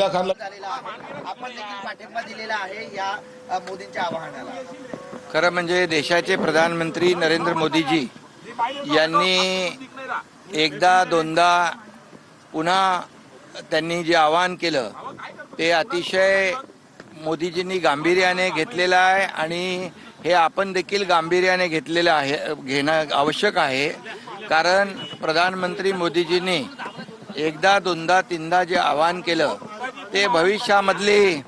आपण देखील पाठिंबा दिलेला आहे या मोदींच्या आवाहनाला। खरं म्हणजे देशाचे प्रधानमंत्री नरेंद्र मोदीजी यांनी एकदा दोनदा पुन्हा त्यांनी जे आवाहन केलं ते अतिशय मोदीजींनी गांभीर्याने घेतलेलं आहे आणि हे आपण देखील गांभीर्याने घेतलेलं आहे, घेणं आवश्यक आहे। कारण प्रधानमंत्री मोदीजींनी एकदा दोनदा तीनदा जे आवाहन केलं ते भविष्यामधली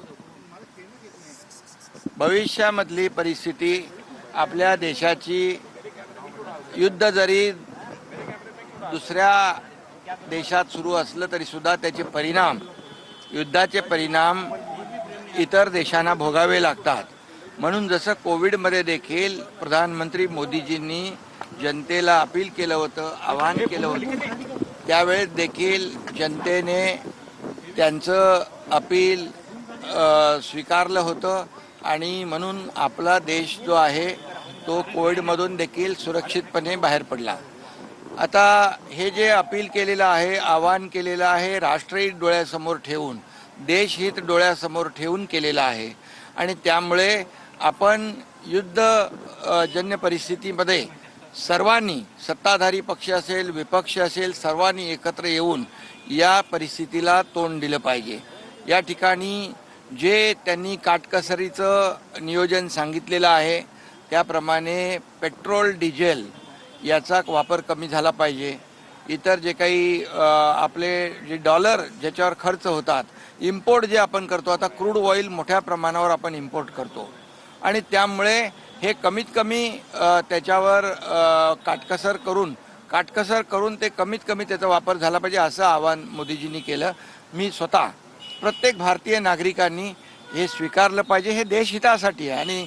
परिस्थिती आपल्या देशाची युद्ध जरी दुसऱ्या देशात सुरू असलं तरी सुद्धा त्याचे परिणाम, युद्धाचे परिणाम इतर देशांना भोगावे लागतात। म्हणून जसं कोविडमध्ये देखील प्रधानमंत्री मोदीजींनी जनतेला अपील केलं होतं, आवाहन केलं होतं, त्यावेळेस देखील जनतेने त्यांचं अपील स्वीकारलं होतं आणि म्हणून आपला देश जो आहे तो कोविडमधून देखील सुरक्षितपणे बाहेर पडला। आता हे जे अपील केलेलं आहे, आवाहन केलेलं आहे, राष्ट्रहित डोळ्यासमोर ठेवून, देशहित डोळ्यासमोर ठेवून केलेलं आहे आणि त्यामुळे आपण युद्धजन्य परिस्थितीमध्ये सर्वांनी, सत्ताधारी पक्ष असेल, विपक्ष असेल, सर्वांनी एकत्र येऊन या परिस्थितीला तोंड दिलं पाहिजे। या ठिकाणी जे त्यांनी काटकसरीचं नियोजन सांगितलेलं आहे त्याप्रमाणे पेट्रोल, डिझेल याचा वापर कमी झाला पाहिजे। इतर जे काही आपले जे डॉलर ज्याच्यावर खर्च होतात, इम्पोर्ट जे आपण करतो, आता क्रूड ऑइल मोठ्या प्रमाणावर आपण इम्पोर्ट करतो आणि त्यामुळे हे कमीत कमी त्याच्यावर काटकसर करून ते कमीत कमी त्याचा वापर झाला पाहिजे असं आवाहन मोदीजींनी केलं। मी स्वतः प्रत्येक भारतीय नागरिकांनी हे स्वीकारलं पाहिजे। हे देशहितासाठी आहे आणि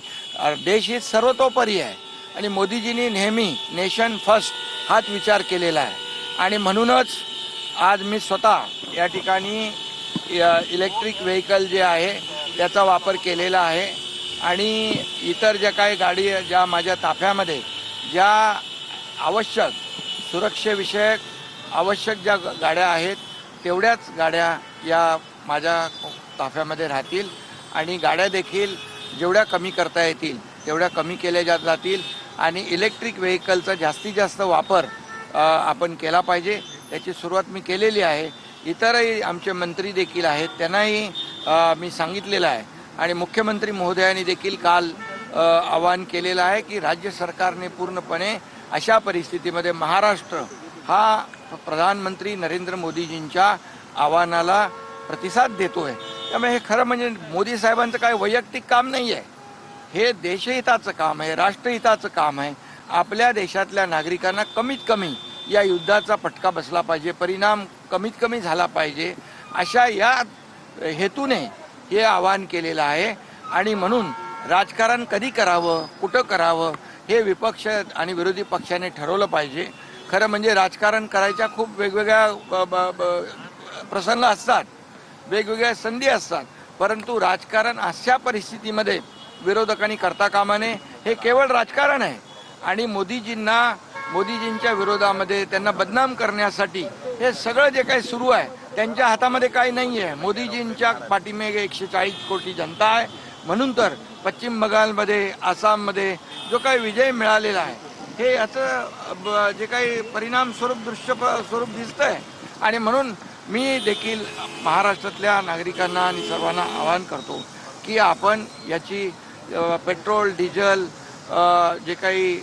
देशहित सर्वतोपरी आहे आणि मोदीजींनी नेहमी नेशन फर्स्ट हाच विचार केलेला आहे आणि म्हणूनच आज मी स्वतः या ठिकाणी इलेक्ट्रिक व्हेकल जे आहे त्याचा वापर केलेला आहे आणि इतर ज्या काही गाडी ज्या माझ्या ताफ्यामध्ये ज्या आवश्यक सुरक्षेविषयक आवश्यक ज्या गाड्या आहेत तेवढ्याच गाड्या या माझ्या ताफ्यामध्ये राहतील आणि गाड्या देखील जेवढ्या कमी करता येतील तेवढ्या कमी केल्या जातील आणि इलेक्ट्रिक व्हेकलचा जास्तीत जास्त वापर आपण केला पाहिजे। त्याची सुरुवात मी केलेली आहे। इतरही आमचे मंत्री देखील आहेत, त्यांनाही मी सांगितलेलं आहे आणि मुख्यमंत्री महोदयांनी देखील काल आवाहन केलेलं आहे की राज्य सरकारने पूर्णपणे अशा परिस्थितीमध्ये महाराष्ट्र हा प्रधानमंत्री नरेंद्र मोदीजींच्या आव्हानाला प्रतिसाद देतोय। त्यामुळे हे खरं म्हणजे मोदी साहेबांचं काय वैयक्तिक काम नाही आहे, हे देशहिताचं काम आहे, राष्ट्रहिताचं काम आहे। आपल्या देशातल्या नागरिकांना कमीत कमी या युद्धाचा फटका बसला पाहिजे, परिणाम कमीत कमी झाला पाहिजे, अशा या हेतूने हे आवाहन केलेलं आहे आणि म्हणून राजकारण कधी करावं, कुठं करावं हे विपक्ष आणि विरोधी पक्षाने ठरवलं पाहिजे। खरं म्हणजे राजकारण करायच्या खूप वेगवेगळ्या प्रसंग असतात, वेगवेगळ्या संधी असतात, परंतु राजकारण अशा परिस्थितीमध्ये विरोधकांनी करता कामा नये। हे केवळ राजकारण आहे आणि मोदीजींच्या विरोधामध्ये त्यांना बदनाम करण्यासाठी हे सगळं जे काही सुरू आहे त्यांच्या हातामध्ये काही नाही आहे। मोदीजींच्या पाठीमागे 140 कोटी जनता आहे। म्हणून तर पश्चिम बंगालमध्ये, आसाममध्ये जो काही विजय मिळालेला आहे हे याचं जे काही परिणाम स्वरूप दिसतंय आणि म्हणून मी देखील महाराष्ट्रातल्या नागरिकांना आणि सर्वांना आवाहन करतो की आपण याची पेट्रोल, डिझेल जे काही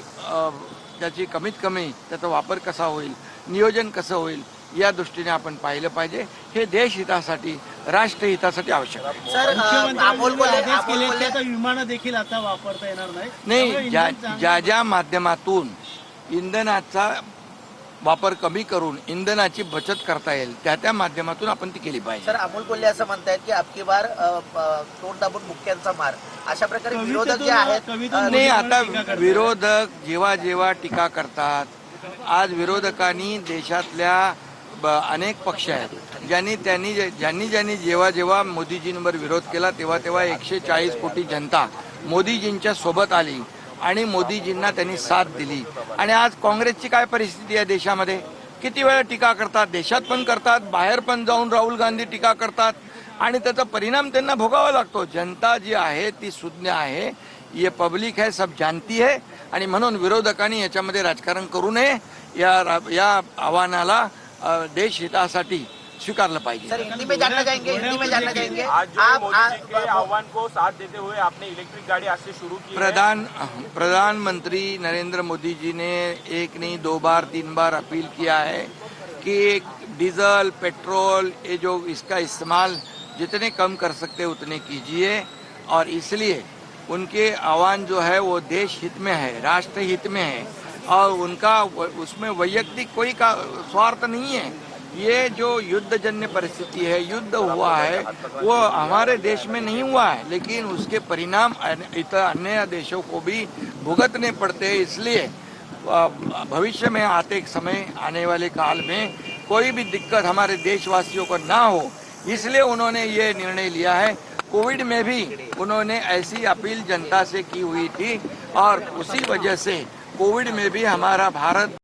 त्याची कमीत कमी त्याचा वापर कसा होईल, नियोजन कसं होईल या दृष्टीने आपण पाहिलं पाहिजे। हे देशहितासाठी, राष्ट्रहितासाठी आवश्यक आहे। सर, विमानं देखील आता वापरता येणार नाही। ज्या माध्यमातून इंधनाचा वापर कमी करून इंधनाची बचत करता येईल त्या माध्यमातून आपण ती केली पाहिजे। सर, अमोल कोल्हे असं म्हणतायत की अबकी बार तोंड दाबून मुख्यांचा मार, अशा प्रकारे विरोधक जे आहेत नाही, आता विरोधक जेव्हा टीका करतात, आज विरोधकांनी देशातल्या अनेक पक्ष आहेत ज्यांनी जेव्हा मोदीजींवर विरोध केला तेव्हा 140 कोटी जनता मोदीजींच्या सोबत आली आणि मोदीजींना त्यांनी साथ दिली आणि आज काँग्रेसची काय परिस्थिती आहे देशामध्ये, किती वेळा टीका करतात, देशात पण करतात, बाहेर पण जाऊन राहुल गांधी टीका करतात आणि त्याचा परिणाम त्यांना भोगावा लागतो. जनता जी आहे ती सुज्ञ आहे, ये पब्लिक है, सब जानती है. आणि म्हणून विरोधकांनी याच्यामध्ये राजकारण करू नये. या आव्हानाला देश हितासाठी स्वीकारलं पाहिजे. सर हिंदी में जानना चाहेंगे, हिंदी में जानना चाहेंगे आज जो आप मोदी जी के आह्वान को साथ देते हुए आपने इलेक्ट्रिक गाड़ी आज से शुरू की है। प्रधानमंत्री नरेंद्र मोदी जी ने एक नहीं 2 बार 3 बार अपील किया है कि डीजल पेट्रोल ये जो इसका इस्तेमाल जितने कम कर सकते उतने कीजिए. और इसलिए उनके आह्वान जो है वो देश हित में है, राष्ट्र हित में है. और उनका उसमें वैयक्तिक कोई का स्वार्थ नहीं है. ये जो युद्धजन्य परिस्थिति है, युद्ध हुआ है, वो हमारे देश में नहीं हुआ है, लेकिन उसके परिणाम अन्य देशों को भी भुगतने पड़ते हैं. इसलिए भविष्य में आने वाले काल में कोई भी दिक्कत हमारे देशवासियों को ना हो, इसलिए उन्होंने ये निर्णय लिया है. कोविड में भी उन्होंने ऐसी अपील जनता से की हुई थी और उसी वजह से कोविड में भी हमारा भारत